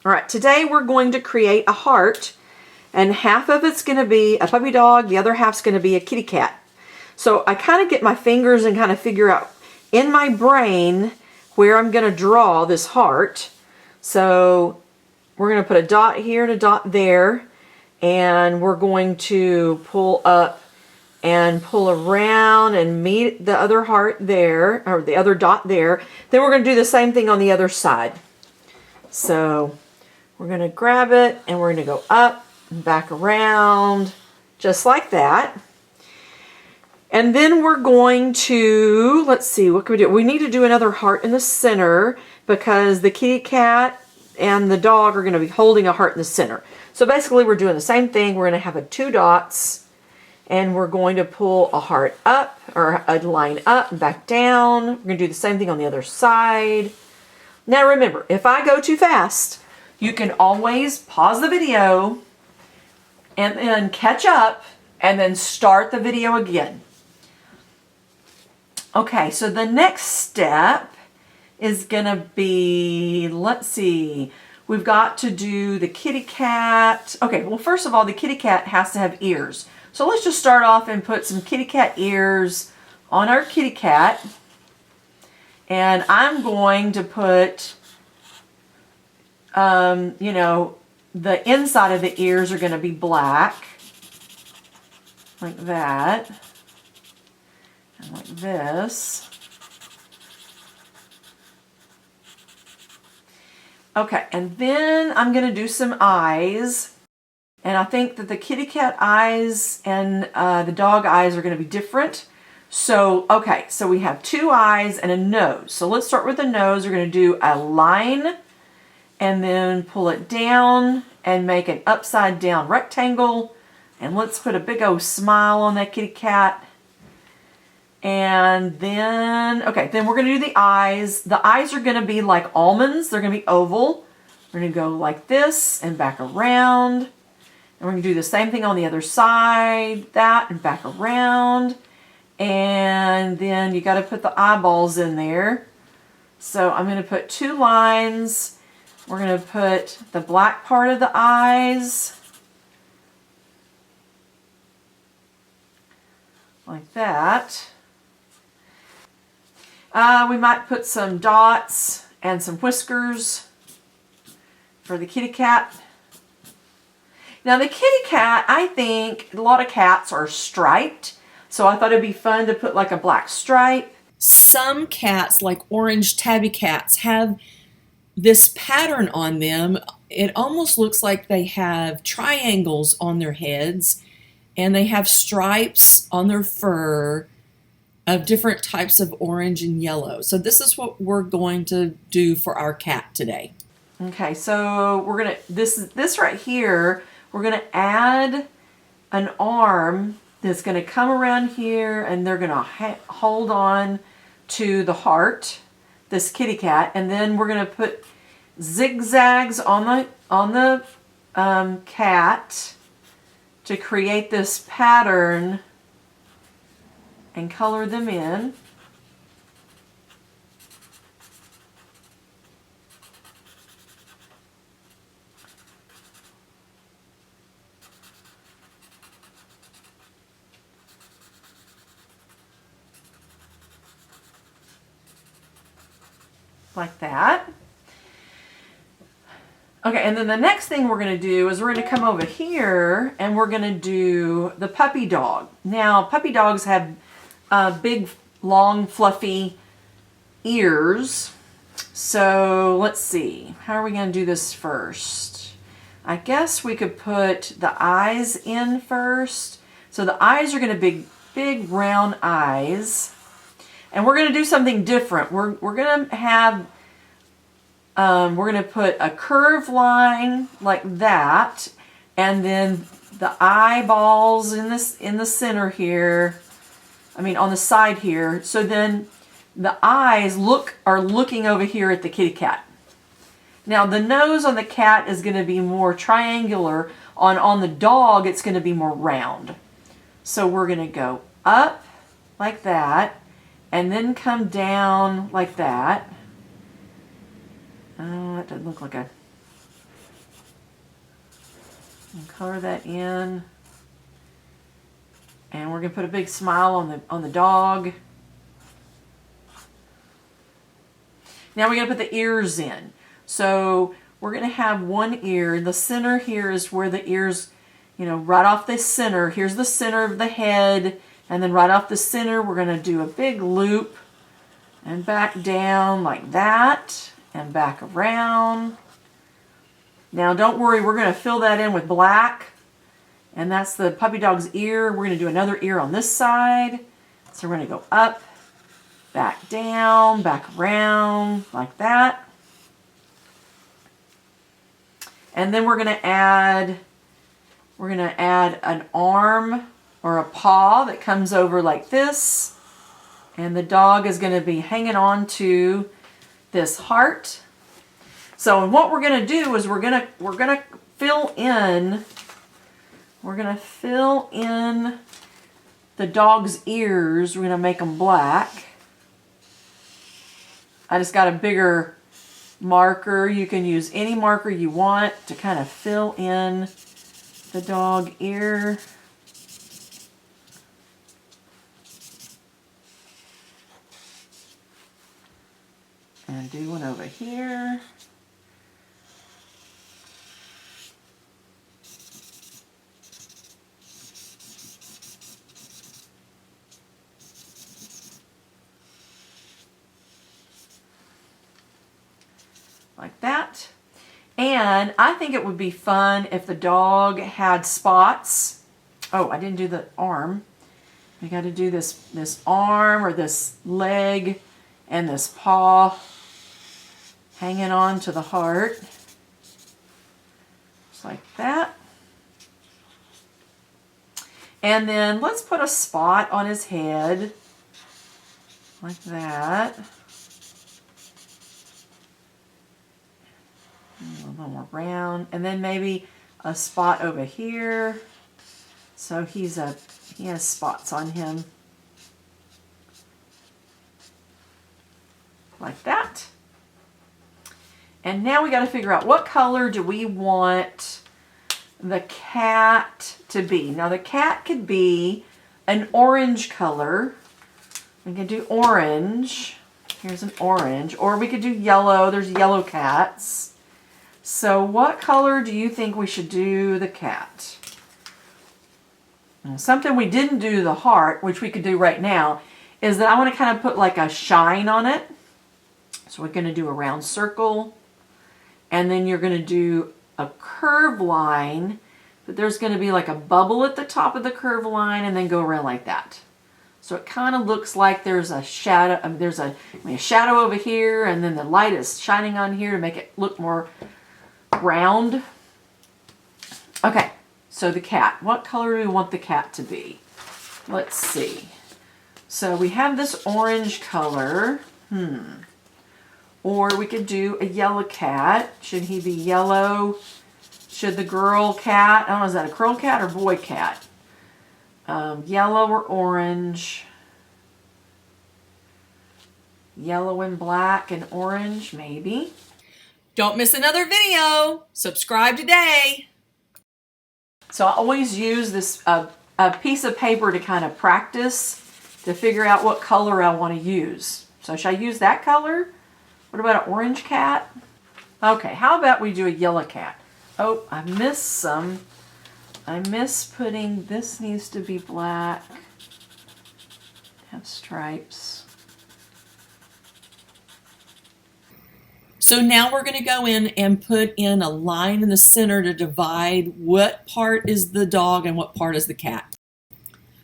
All right, today we're going to create a heart, and half of it's going to be a puppy dog, the other half's going to be a kitty cat. So I kind of get my fingers and kind of figure out in my brain where I'm going to draw this heart. So we're going to put a dot here and a dot there, and we're going to pull up and pull around and meet the other heart there, or the other dot there. Then we're going to do the same thing on the other side. So we're going to grab it and we're going to go up and back around just like that. And then we're going to, let's see, what can we do? We need to do another heart in the center because the kitty cat and the dog are going to be holding a heart in the center. So basically we're doing the same thing. We're going to have 2 dots and we're going to pull a heart up or a line up and back down. We're going to do the same thing on the other side. Now remember, if I go too fast, you can always pause the video and then catch up and then start the video again. Okay, so the next step is going to be, let's see, we've got to do the kitty cat. Okay, well first of all, the kitty cat has to have ears. So let's just start off and put some kitty cat ears on our kitty cat. And I'm going to put, you know, the inside of the ears are going to be black, like that, and like this. Okay, and then I'm going to do some eyes, and I think that the kitty cat eyes and the dog eyes are going to be different. So, okay, so we have 2 eyes and a nose. So let's start with the nose. We're going to do a line and then pull it down and make an upside down rectangle. And let's put a big old smile on that kitty cat. And then, okay, then we're going to do the eyes. The eyes are going to be like almonds. They're going to be oval. We're going to go like this and back around. And we're going to do the same thing on the other side, that and back around. And then you got to put the eyeballs in there. So I'm going to put 2 lines. We're going to put the black part of the eyes like that. We might put some dots and some whiskers for the kitty cat. Now the kitty cat, I think a lot of cats are striped. So I thought it'd be fun to put like a black stripe. Some cats, like orange tabby cats, have this pattern on them. It almost looks like they have triangles on their heads and they have stripes on their fur of different types of orange and yellow. So this is what we're going to do for our cat today. Okay, so we're gonna, this right here, we're gonna add an arm that's going to come around here and they're going to hold on to the heart, this kitty cat, and then we're going to put zigzags on the cat to create this pattern and color them in. Like that. Okay, and then the next thing we're going to do is we're going to come over here and we're going to do the puppy dog. Now, puppy dogs have big, long, fluffy ears. So let's see. How are we going to do this first? I guess we could put the eyes in first. So the eyes are going to be big, round eyes. And we're going to do something different. We're going to have, we're going to put a curved line like that, and then the eyeballs in the center here. I mean, on the side here. So then the eyes are looking over here at the kitty cat. Now the nose on the cat is going to be more triangular. On the dog, it's going to be more round. So we're going to go up like that. And then come down like that. Oh, that doesn't look like a... And color that in. And we're going to put a big smile on the dog. Now we're going to put the ears in. So we're going to have one ear. The center here is where the ears, you know, right off the center. Here's the center of the head. And then right off the center, we're going to do a big loop and back down like that and back around. Now don't worry, we're going to fill that in with black. And that's the puppy dog's ear. We're going to do another ear on this side. So we're going to go up, back down, back around, like that. And then we're going to add an arm or a paw that comes over like this. And the dog is going to be hanging on to this heart. So what we're going to do is we're going to fill in the dog's ears. We're going to make them black. I just got a bigger marker. You can use any marker you want to kind of fill in the dog ear. And do one over here. Like that. And I think it would be fun if the dog had spots. Oh, I didn't do the arm. I got to do this arm or this leg and this paw hanging on to the heart. Just like that. And then let's put a spot on his head. Like that. A little more brown, and then maybe a spot over here. So he has spots on him. Like that. And now we got to figure out what color do we want the cat to be. Now the cat could be an orange color. We can do orange. Here's an orange. Or we could do yellow. There's yellow cats. So what color do you think we should do the cat? Now, something we didn't do the heart, which we could do right now, is that I want to kind of put like a shine on it. So we're going to do a round circle. And then you're going to do a curve line. But there's going to be like a bubble at the top of the curve line and then go around like that. So it kind of looks like there's a shadow. There's a shadow over here, and then the light is shining on here to make it look more round. Okay, so the cat. What color do we want the cat to be? Let's see. So we have this orange color. Or we could do a yellow cat. Should he be yellow? Should the girl cat, I don't know, is that a girl cat or boy cat? Yellow or orange? Yellow and black and orange, maybe. Don't miss another video. Subscribe today. So I always use this a piece of paper to kind of practice to figure out what color I want to use. So should I use that color? What about an orange cat? Okay, how about we do a yellow cat? Oh, I missed some. I miss putting, this needs to be black. Have stripes. So now we're going to go in and put in a line in the center to divide what part is the dog and what part is the cat.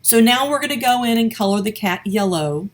So now we're going to go in and color the cat yellow.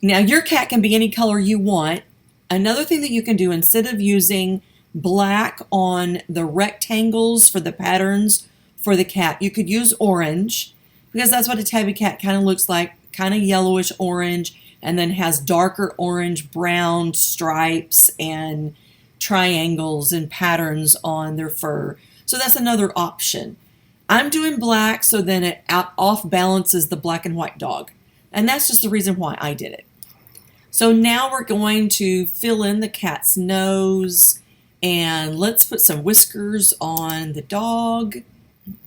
Now your cat can be any color you want. Another thing that you can do, instead of using black on the rectangles for the patterns for the cat, you could use orange, because that's what a tabby cat kind of looks like, kind of yellowish orange, and then has darker orange, brown stripes and triangles and patterns on their fur. So that's another option. I'm doing black so then it off balances the black and white dog. And that's just the reason why I did it. So now we're going to fill in the cat's nose And let's put some whiskers on the dog.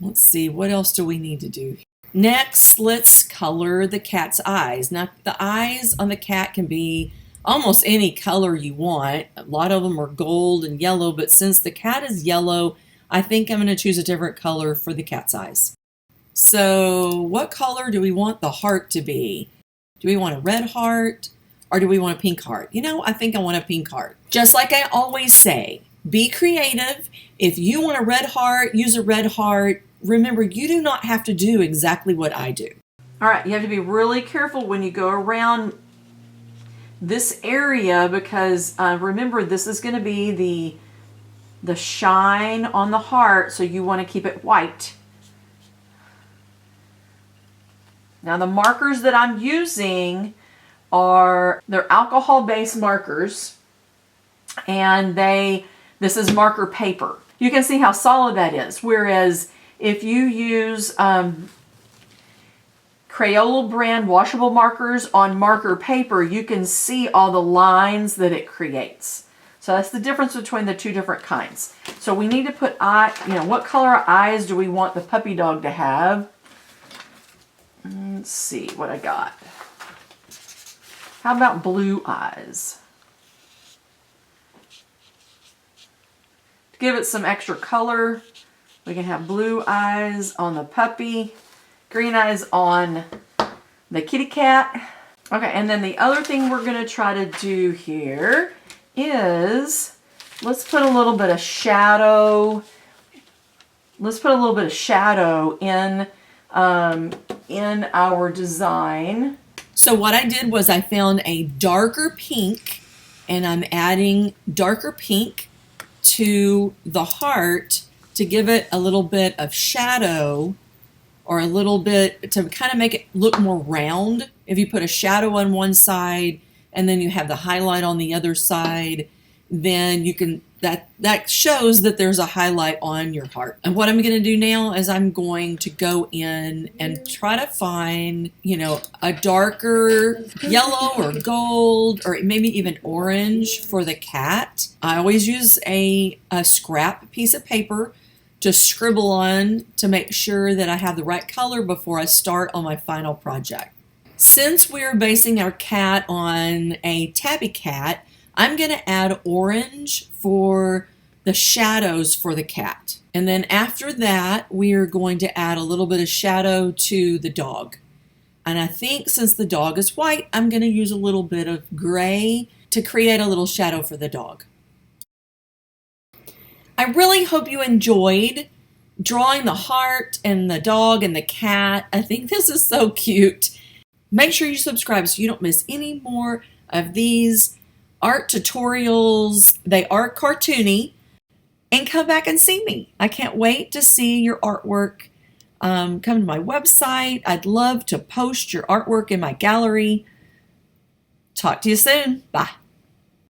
Let's see, what else do we need to do? Next, let's color the cat's eyes. Now, the eyes on the cat can be almost any color you want. A lot of them are gold and yellow, but since the cat is yellow, I think I'm going to choose a different color for the cat's eyes. So what color do we want the heart to be? Do we want a red heart or do we want a pink heart? You know, I think I want a pink heart. Just like I always say, be creative. If you want a red heart, use a red heart. Remember, you do not have to do exactly what I do. All right, you have to be really careful when you go around this area because remember, this is going to be the shine on the heart, so you want to keep it white. Now the markers that I'm using they're alcohol-based markers, and this is marker paper. You can see how solid that is, whereas if you use Crayola brand washable markers on marker paper, you can see all the lines that it creates. So that's the difference between the two different kinds. So we need to put what color eyes do we want the puppy dog to have? Let's see what I got. How about blue eyes? To give it some extra color, we can have blue eyes on the puppy, green eyes on the kitty cat. Okay, and then the other thing we're going to try to do here is let's put a little bit of shadow. Let's put a little bit of shadow in our design. So what I did was I found a darker pink, and I'm adding darker pink to the heart to give it a little bit of shadow, or a little bit to kind of make it look more round. If you put a shadow on one side and then you have the highlight on the other side, then you can that shows that there's a highlight on your heart. And what I'm going to do now is I'm going to go in and try to find, a darker yellow or gold or maybe even orange for the cat. I always use a scrap piece of paper to scribble on to make sure that I have the right color before I start on my final project. Since we're basing our cat on a tabby cat, I'm going to add orange for the shadows for the cat. And then after that, we are going to add a little bit of shadow to the dog. And I think since the dog is white, I'm going to use a little bit of gray to create a little shadow for the dog. I really hope you enjoyed drawing the heart and the dog and the cat. I think this is so cute. Make sure you subscribe so you don't miss any more of these art tutorials. They are cartoony, and come back and see me. I can't wait to see your artwork. Come to my website. I'd love to post your artwork in my gallery. Talk to you soon. Bye.